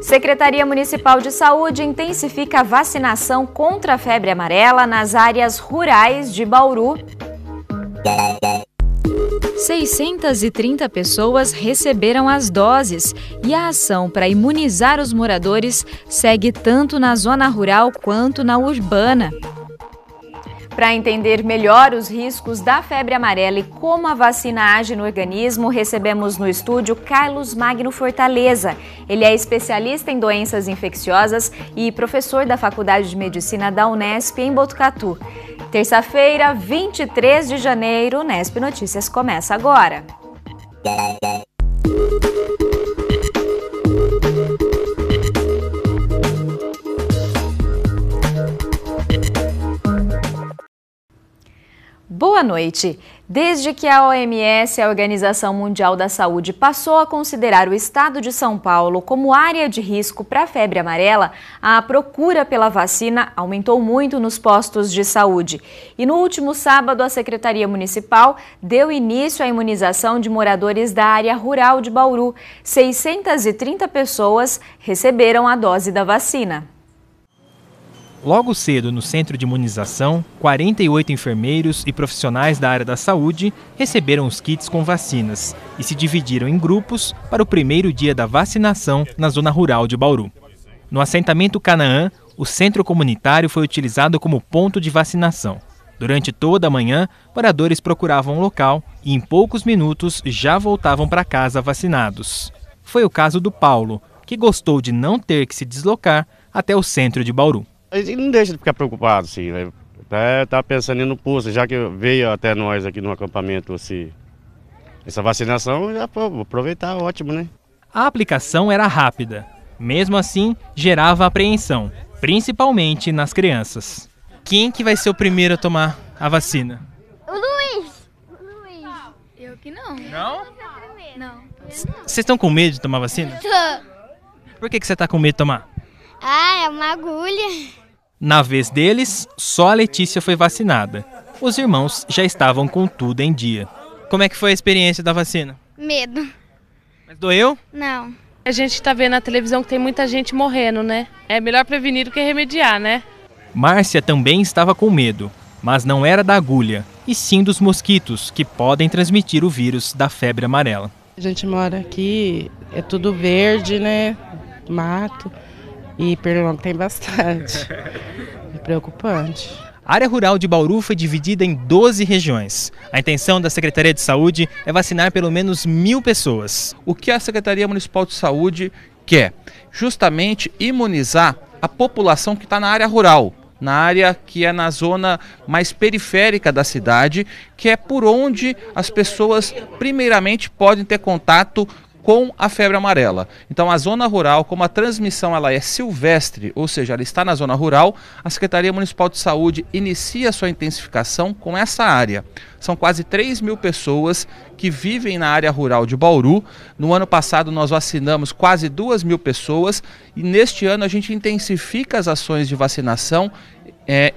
Secretaria Municipal de Saúde intensifica a vacinação contra a febre amarela nas áreas rurais de Bauru. 630 pessoas receberam as doses e a ação para imunizar os moradores segue tanto na zona rural quanto na urbana. Para entender melhor os riscos da febre amarela e como a vacina age no organismo, recebemos no estúdio Carlos Magno Fortaleza. Ele é especialista em doenças infecciosas e professor da Faculdade de Medicina da Unesp em Botucatu. Terça-feira, 23 de janeiro, Unesp Notícias começa agora. Boa noite. Desde que a OMS, a Organização Mundial da Saúde, passou a considerar o estado de São Paulo como área de risco para a febre amarela, a procura pela vacina aumentou muito nos postos de saúde. E no último sábado, a Secretaria Municipal deu início à imunização de moradores da área rural de Bauru. 630 pessoas receberam a dose da vacina. Logo cedo, no centro de imunização, 48 enfermeiros e profissionais da área da saúde receberam os kits com vacinas e se dividiram em grupos para o primeiro dia da vacinação na zona rural de Bauru. No assentamento Canaã, o centro comunitário foi utilizado como ponto de vacinação. Durante toda a manhã, moradores procuravam o local e em poucos minutos já voltavam para casa vacinados. Foi o caso do Paulo, que gostou de não ter que se deslocar até o centro de Bauru. Ele não deixa de ficar preocupado, assim, né? Até tá pensando no pulso, já que veio até nós aqui no acampamento, assim, essa vacinação, já vou aproveitar, ótimo, né? A aplicação era rápida, mesmo assim gerava apreensão, principalmente nas crianças. Quem que vai ser o primeiro a tomar a vacina? O Luiz. Eu que não. Não? Não. Vocês estão com medo de tomar vacina? Por que você está com medo de tomar? Ah, é uma agulha. Na vez deles, só a Letícia foi vacinada. Os irmãos já estavam com tudo em dia. Como é que foi a experiência da vacina? Medo. Mas doeu? Não. A gente está vendo na televisão que tem muita gente morrendo, né? É melhor prevenir do que remediar, né? Márcia também estava com medo, mas não era da agulha, e sim dos mosquitos, que podem transmitir o vírus da febre amarela. A gente mora aqui, é tudo verde, né? Mato. E Pernambuco tem bastante. É preocupante. A área rural de Bauru foi dividida em 12 regiões. A intenção da Secretaria de Saúde é vacinar pelo menos 1.000 pessoas. O que a Secretaria Municipal de Saúde quer? Justamente imunizar a população que está na área rural, na área que é na zona mais periférica da cidade, que é por onde as pessoas primeiramente podem ter contato com a febre amarela. Então a zona rural, como a transmissão ela é silvestre, ou seja, ela está na zona rural, a Secretaria Municipal de Saúde inicia a sua intensificação com essa área. São quase 3.000 pessoas que vivem na área rural de Bauru. No ano passado nós vacinamos quase 2.000 pessoas e neste ano a gente intensifica as ações de vacinação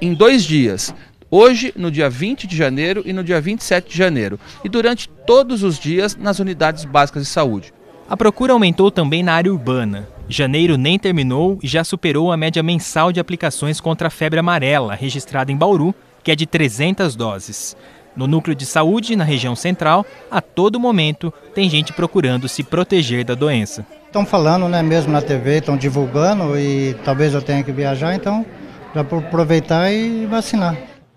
em 2 dias. Hoje, no dia 20 de janeiro e no dia 27 de janeiro. E durante todos os dias nas unidades básicas de saúde. A procura aumentou também na área urbana. Janeiro nem terminou e já superou a média mensal de aplicações contra a febre amarela, registrada em Bauru, que é de 300 doses. No núcleo de saúde, na região central, a todo momento tem gente procurando se proteger da doença. Estão falando, né, mesmo na TV, estão divulgando e talvez eu tenha que viajar, então já vou aproveitar e vacinar.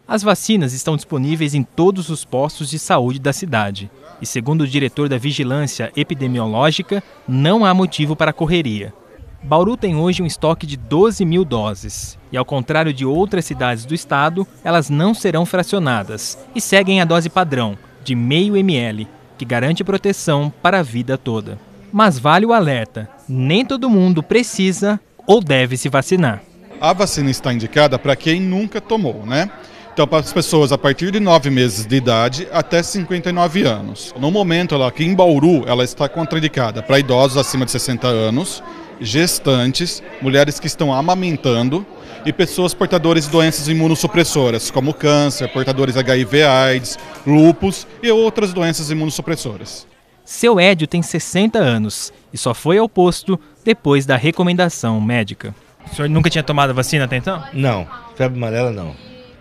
As vacinas estão disponíveis em todos os postos de saúde da cidade. E segundo o diretor da Vigilância Epidemiológica, não há motivo para correria. Bauru tem hoje um estoque de 12.000 doses. E ao contrário de outras cidades do estado, elas não serão fracionadas e seguem a dose padrão, de 0,5 ml, que garante proteção para a vida toda. Mas vale o alerta, nem todo mundo precisa ou deve se vacinar. A vacina está indicada para quem nunca tomou, né? Então, para as pessoas a partir de 9 meses de idade até 59 anos. No momento, aqui em Bauru, ela está contraindicada para idosos acima de 60 anos, gestantes, mulheres que estão amamentando e pessoas portadoras de doenças imunossupressoras, como câncer, portadores HIV/AIDS, lúpus e outras doenças imunossupressoras. Seu Édio tem 60 anos e só foi ao posto depois da recomendação médica. O senhor nunca tinha tomado a vacina até então? Não, febre amarela não.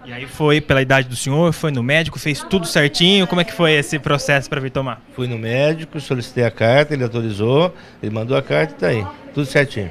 E aí foi pela idade do senhor, foi no médico, fez tudo certinho? Como é que foi esse processo para vir tomar? Fui no médico, solicitei a carta, ele autorizou, ele mandou a carta e tá aí, tudo certinho.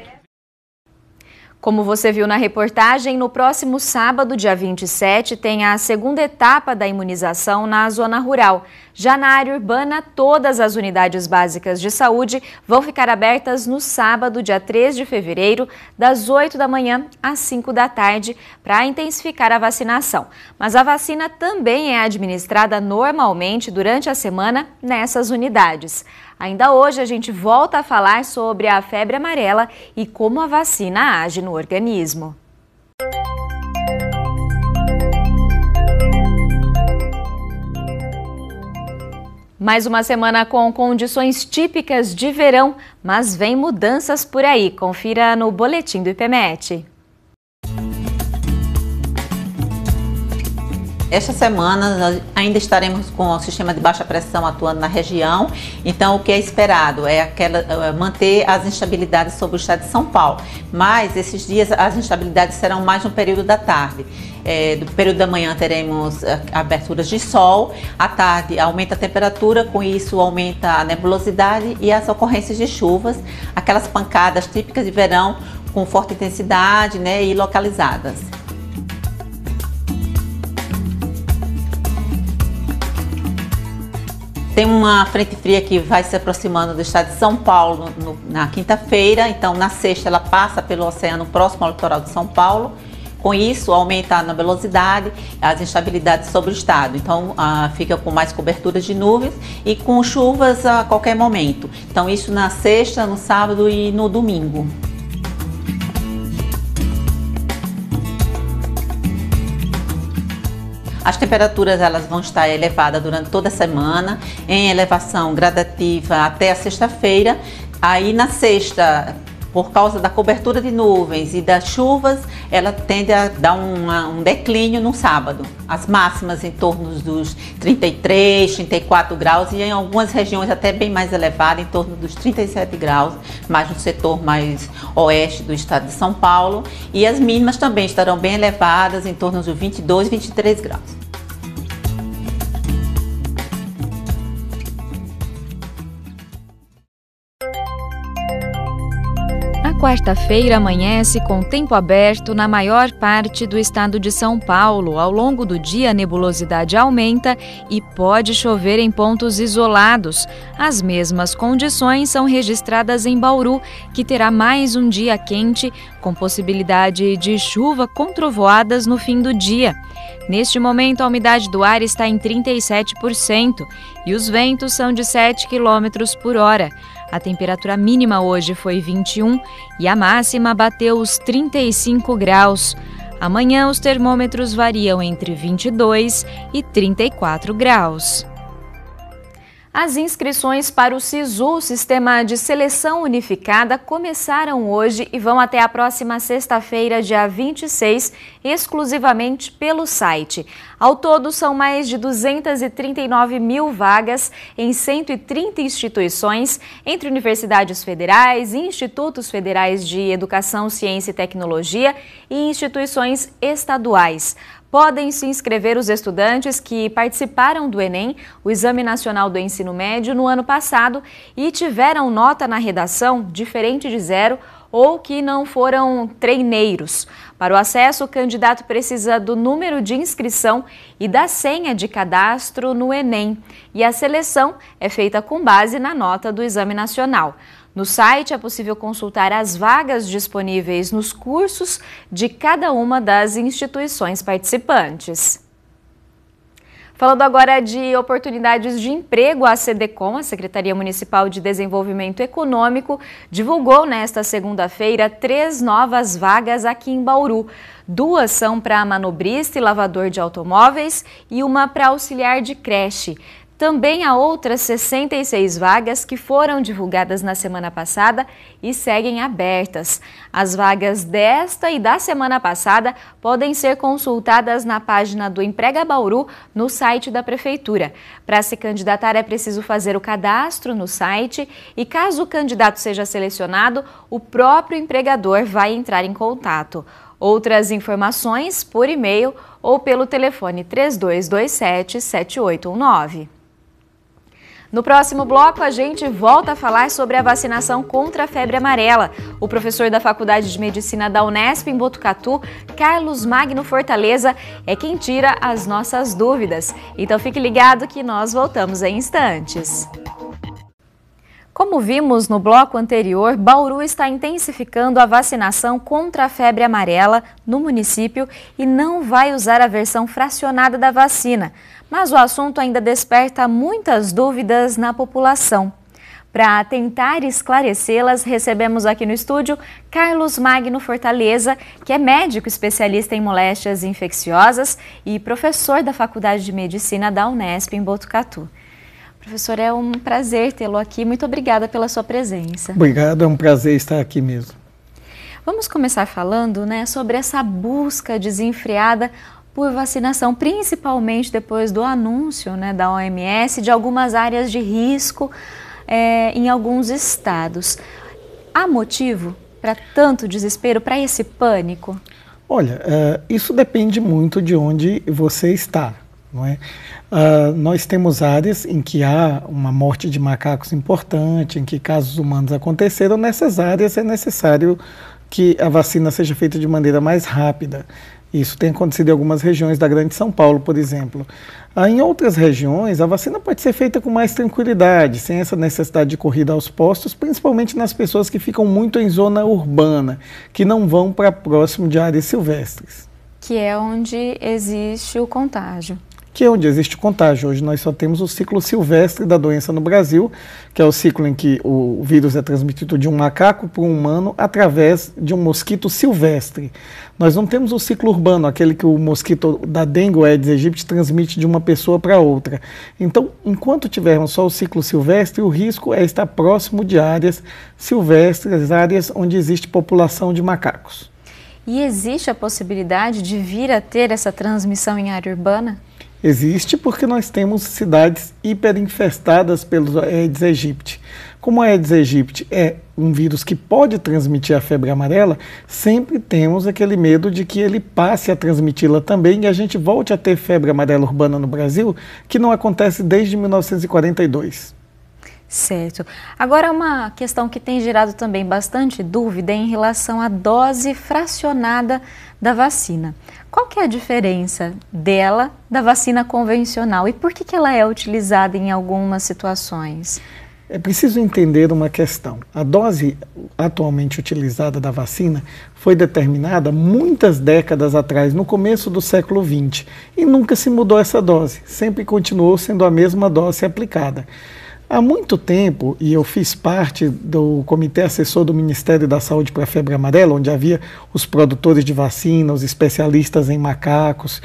Como você viu na reportagem, no próximo sábado, dia 27, tem a segunda etapa da imunização na zona rural. Já na área urbana, todas as unidades básicas de saúde vão ficar abertas no sábado, dia 3 de fevereiro, das 8 da manhã às 5 da tarde, para intensificar a vacinação. Mas a vacina também é administrada normalmente durante a semana nessas unidades. Ainda hoje a gente volta a falar sobre a febre amarela e como a vacina age no organismo. Mais uma semana com condições típicas de verão, mas vem mudanças por aí. Confira no boletim do IPMET. Esta semana nós ainda estaremos com o sistema de baixa pressão atuando na região, então o que é esperado é manter as instabilidades sobre o estado de São Paulo, mas esses dias as instabilidades serão mais no período da tarde. Do período da manhã teremos aberturas de sol, à tarde aumenta a temperatura, com isso aumenta a nebulosidade e as ocorrências de chuvas, aquelas pancadas típicas de verão com forte intensidade, e localizadas. Tem uma frente fria que vai se aproximando do estado de São Paulo na quinta-feira, então na sexta ela passa pelo oceano próximo ao litoral de São Paulo. Com isso, aumenta a nebulosidade, as instabilidades sobre o estado. Então, fica com mais coberturas de nuvens e com chuvas a qualquer momento. Então, isso na sexta, no sábado e no domingo. As temperaturas elas vão estar elevadas durante toda a semana, em elevação gradativa até a sexta-feira. Aí na sexta, por causa da cobertura de nuvens e das chuvas, ela tende a dar um declínio no sábado. As máximas em torno dos 33, 34 graus e em algumas regiões até bem mais elevada, em torno dos 37 graus, mais no setor mais oeste do estado de São Paulo. E as mínimas também estarão bem elevadas, em torno dos 22, 23 graus. Quarta-feira amanhece com tempo aberto na maior parte do estado de São Paulo. Ao longo do dia, a nebulosidade aumenta e pode chover em pontos isolados. As mesmas condições são registradas em Bauru, que terá mais um dia quente, com possibilidade de chuva com trovoadas no fim do dia. Neste momento, a umidade do ar está em 37% e os ventos são de 7 km por hora. A temperatura mínima hoje foi 21 e a máxima bateu os 35 graus. Amanhã, os termômetros variam entre 22 e 34 graus. As inscrições para o SISU, Sistema de Seleção Unificada, começaram hoje e vão até a próxima sexta-feira, dia 26, exclusivamente pelo site. Ao todo, são mais de 239 mil vagas em 130 instituições, entre universidades federais, institutos federais de educação, ciência e tecnologia e instituições estaduais. Podem se inscrever os estudantes que participaram do Enem, o Exame Nacional do Ensino Médio, no ano passado e tiveram nota na redação diferente de 0 ou que não foram treineiros. Para o acesso, o candidato precisa do número de inscrição e da senha de cadastro no Enem. E a seleção é feita com base na nota do Exame Nacional. No site é possível consultar as vagas disponíveis nos cursos de cada uma das instituições participantes. Falando agora de oportunidades de emprego, a SEDECOM, a Secretaria Municipal de Desenvolvimento Econômico, divulgou nesta segunda-feira 3 novas vagas aqui em Bauru. 2 são para manobrista e lavador de automóveis e uma para auxiliar de creche. Também há outras 66 vagas que foram divulgadas na semana passada e seguem abertas. As vagas desta e da semana passada podem ser consultadas na página do Emprega Bauru no site da Prefeitura. Para se candidatar é preciso fazer o cadastro no site e, caso o candidato seja selecionado, o próprio empregador vai entrar em contato. Outras informações por e-mail ou pelo telefone 3227-7819. No próximo bloco, a gente volta a falar sobre a vacinação contra a febre amarela. O professor da Faculdade de Medicina da Unesp em Botucatu, Carlos Magno Fortaleza, é quem tira as nossas dúvidas. Então fique ligado que nós voltamos em instantes. Como vimos no bloco anterior, Bauru está intensificando a vacinação contra a febre amarela no município e não vai usar a versão fracionada da vacina. Mas o assunto ainda desperta muitas dúvidas na população. Para tentar esclarecê-las, recebemos aqui no estúdio Carlos Magno Fortaleza, que é médico especialista em moléstias infecciosas e professor da Faculdade de Medicina da Unesp em Botucatu. Professor, é um prazer tê-lo aqui. Muito obrigada pela sua presença. Obrigado, é um prazer estar aqui mesmo. Vamos começar falando, sobre essa busca desenfreada por vacinação, principalmente depois do anúncio, da OMS de algumas áreas de risco em alguns estados. Há motivo para tanto desespero, para esse pânico? Olha, isso depende muito de onde você está, não é? Nós temos áreas em que há uma morte de macacos importante, em que casos humanos aconteceram. Nessas áreas é necessário que a vacina seja feita de maneira mais rápida. Isso tem acontecido em algumas regiões da Grande São Paulo, por exemplo. Em outras regiões, a vacina pode ser feita com mais tranquilidade, sem essa necessidade de corrida aos postos, principalmente nas pessoas que ficam muito em zona urbana, que não vão para próximo de áreas silvestres. Que é onde existe o contágio. Que é onde existe contágio. Hoje nós só temos o ciclo silvestre da doença no Brasil, que é o ciclo em que o vírus é transmitido de um macaco para um humano através de um mosquito silvestre. Nós não temos o ciclo urbano, aquele que o mosquito da dengue, o Aedes aegypti, transmite de uma pessoa para outra. Então, enquanto tivermos só o ciclo silvestre, o risco é estar próximo de áreas silvestres, áreas onde existe população de macacos. E existe a possibilidade de vir a ter essa transmissão em área urbana? Existe porque nós temos cidades hiperinfestadas pelo Aedes aegypti. Como o Aedes aegypti é um vírus que pode transmitir a febre amarela, sempre temos aquele medo de que ele passe a transmiti-la também e a gente volte a ter febre amarela urbana no Brasil, que não acontece desde 1942. Certo. Agora, uma questão que tem gerado também bastante dúvida é em relação à dose fracionada da vacina. Qual que é a diferença dela da vacina convencional e por que ela é utilizada em algumas situações? É preciso entender uma questão. A dose atualmente utilizada da vacina foi determinada muitas décadas atrás, no começo do século XX, e nunca se mudou essa dose, sempre continuou sendo a mesma dose aplicada. Há muito tempo, e eu fiz parte do Comitê Assessor do Ministério da Saúde para a Febre Amarela, onde havia os produtores de vacina, os especialistas em macacos,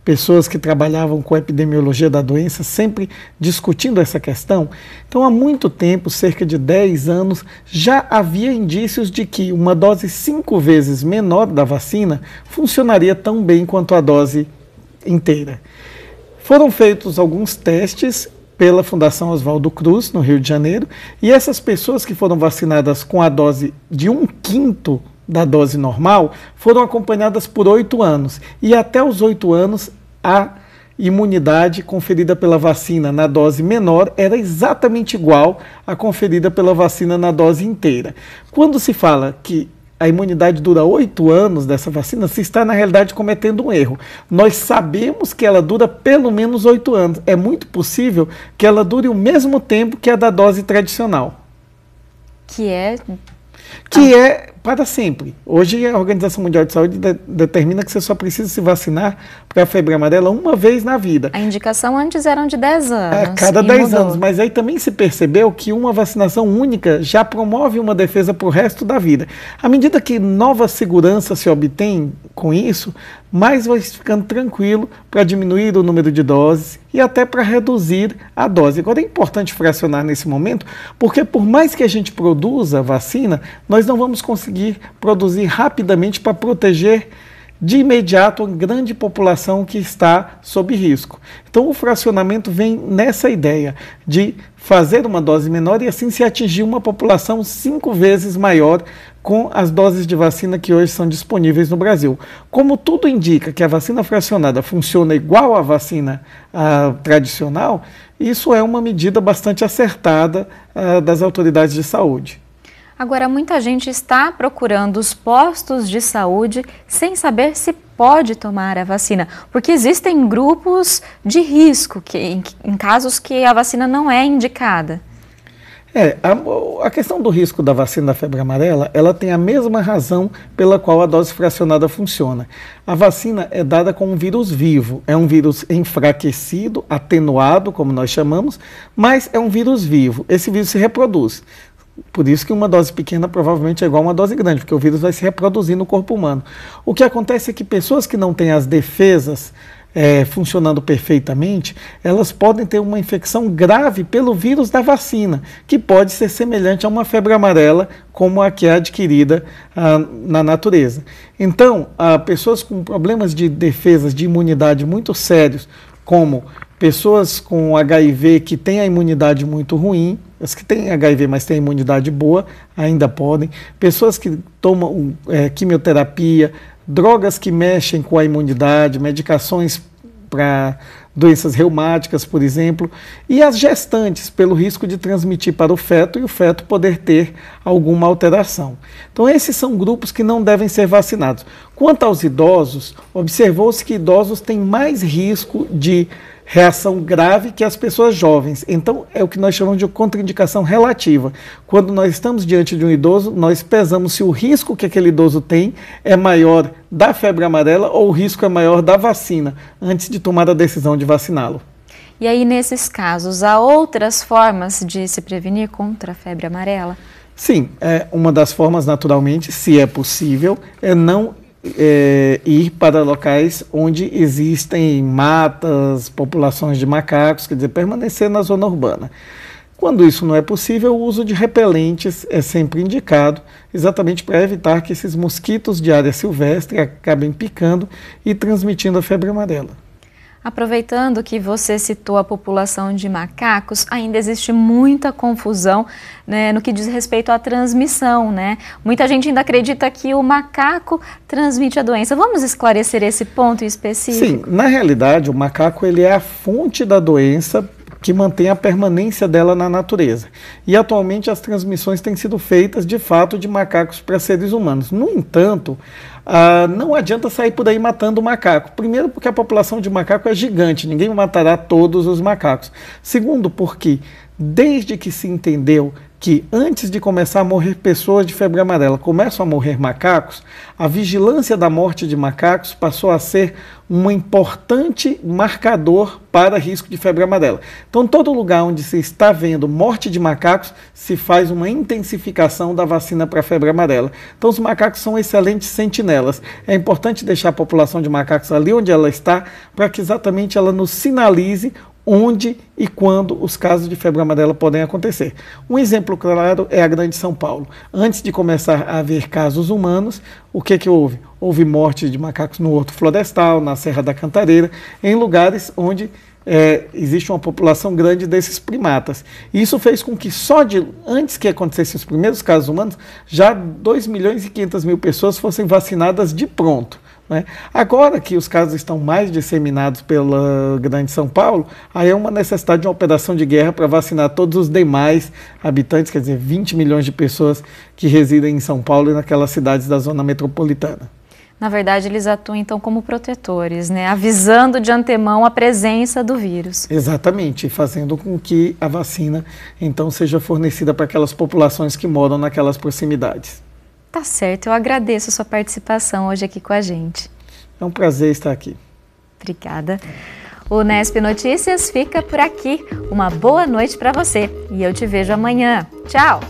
pessoas que trabalhavam com a epidemiologia da doença, sempre discutindo essa questão. Então, há muito tempo, cerca de 10 anos, já havia indícios de que uma dose 5 vezes menor da vacina funcionaria tão bem quanto a dose inteira. Foram feitos alguns testes pela Fundação Oswaldo Cruz, no Rio de Janeiro, e essas pessoas que foram vacinadas com a dose de 1/5 da dose normal foram acompanhadas por 8 anos, e até os 8 anos a imunidade conferida pela vacina na dose menor era exatamente igual à conferida pela vacina na dose inteira. Quando se fala que a imunidade dura 8 anos dessa vacina, se está, na realidade, cometendo um erro. Nós sabemos que ela dura pelo menos 8 anos. É muito possível que ela dure o mesmo tempo que a da dose tradicional. Que é para sempre. Hoje a Organização Mundial de Saúde determina que você só precisa se vacinar para a febre amarela uma vez na vida. A indicação antes era de 10 anos. A cada 10 anos, mas aí também se percebeu que uma vacinação única já promove uma defesa para o resto da vida. À medida que nova segurança se obtém com isso, mais vai ficando tranquilo para diminuir o número de doses e até para reduzir a dose. Agora é importante fracionar nesse momento, porque por mais que a gente produza vacina, nós não vamos conseguir produzir rapidamente para proteger de imediato uma grande população que está sob risco. Então o fracionamento vem nessa ideia de fazer uma dose menor e assim se atingir uma população 5 vezes maior com as doses de vacina que hoje são disponíveis no Brasil. Como tudo indica que a vacina fracionada funciona igual à vacina tradicional, isso é uma medida bastante acertada das autoridades de saúde. Agora, muita gente está procurando os postos de saúde sem saber se pode tomar a vacina, porque existem grupos de risco em casos que a vacina não é indicada. A questão do risco da vacina da febre amarela, ela tem a mesma razão pela qual a dose fracionada funciona. A vacina é dada com um vírus vivo, é um vírus enfraquecido, atenuado, como nós chamamos, mas é um vírus vivo. Esse vírus se reproduz. Por isso que uma dose pequena provavelmente é igual a uma dose grande, porque o vírus vai se reproduzir no corpo humano. O que acontece é que pessoas que não têm as defesas funcionando perfeitamente, elas podem ter uma infecção grave pelo vírus da vacina, que pode ser semelhante a uma febre amarela, como a que é adquirida na natureza. Então, pessoas com problemas de defesas, de imunidade muito sérios, como pessoas com HIV que têm a imunidade muito ruim, as que têm HIV, mas têm imunidade boa, ainda podem. Pessoas que tomam quimioterapia, drogas que mexem com a imunidade, medicações para doenças reumáticas, por exemplo, e as gestantes, pelo risco de transmitir para o feto e o feto poder ter alguma alteração. Então, esses são grupos que não devem ser vacinados. Quanto aos idosos, observou-se que idosos têm mais risco de reação grave que as pessoas jovens. Então, é o que nós chamamos de contraindicação relativa. Quando nós estamos diante de um idoso, nós pesamos se o risco que aquele idoso tem é maior da febre amarela ou o risco é maior da vacina, antes de tomar a decisão de vaciná-lo. E aí, nesses casos, há outras formas de se prevenir contra a febre amarela? Sim, uma das formas, naturalmente, se é possível, é não ir para locais onde existem matas, populações de macacos, quer dizer, permanecer na zona urbana. Quando isso não é possível, o uso de repelentes é sempre indicado, exatamente para evitar que esses mosquitos de área silvestre acabem picando e transmitindo a febre amarela. Aproveitando que você citou a população de macacos, ainda existe muita confusão, né, no que diz respeito à transmissão, né? Muita gente ainda acredita que o macaco transmite a doença. Vamos esclarecer esse ponto específico? Sim, na realidade, o macaco ele é a fonte da doença que mantém a permanência dela na natureza. E atualmente as transmissões têm sido feitas de fato de macacos para seres humanos. No entanto, não adianta sair por aí matando o macaco. Primeiro, porque a população de macaco é gigante, ninguém matará todos os macacos. Segundo, porque desde que se entendeu que antes de começar a morrer pessoas de febre amarela, começam a morrer macacos, a vigilância da morte de macacos passou a ser um importante marcador para risco de febre amarela. Então, todo lugar onde se está vendo morte de macacos, se faz uma intensificação da vacina para a febre amarela. Então, os macacos são excelentes sentinelas. É importante deixar a população de macacos ali onde ela está, para que exatamente ela nos sinalize onde e quando os casos de febre amarela podem acontecer. Um exemplo claro é a Grande São Paulo. Antes de começar a haver casos humanos, o que houve? Houve morte de macacos no Horto Florestal, na Serra da Cantareira, em lugares onde existe uma população grande desses primatas. E isso fez com que antes que acontecessem os primeiros casos humanos, já 2.500.000 pessoas fossem vacinadas de pronto. Agora que os casos estão mais disseminados pela Grande São Paulo, aí é uma necessidade de uma operação de guerra para vacinar todos os demais habitantes, quer dizer, 20 milhões de pessoas que residem em São Paulo e naquelas cidades da zona metropolitana. Na verdade, eles atuam então como protetores, né? Avisando de antemão a presença do vírus. Exatamente, fazendo com que a vacina então seja fornecida para aquelas populações que moram naquelas proximidades. Tá certo, eu agradeço a sua participação hoje aqui com a gente. É um prazer estar aqui. Obrigada. O Nesp Notícias fica por aqui. Uma boa noite para você e eu te vejo amanhã. Tchau!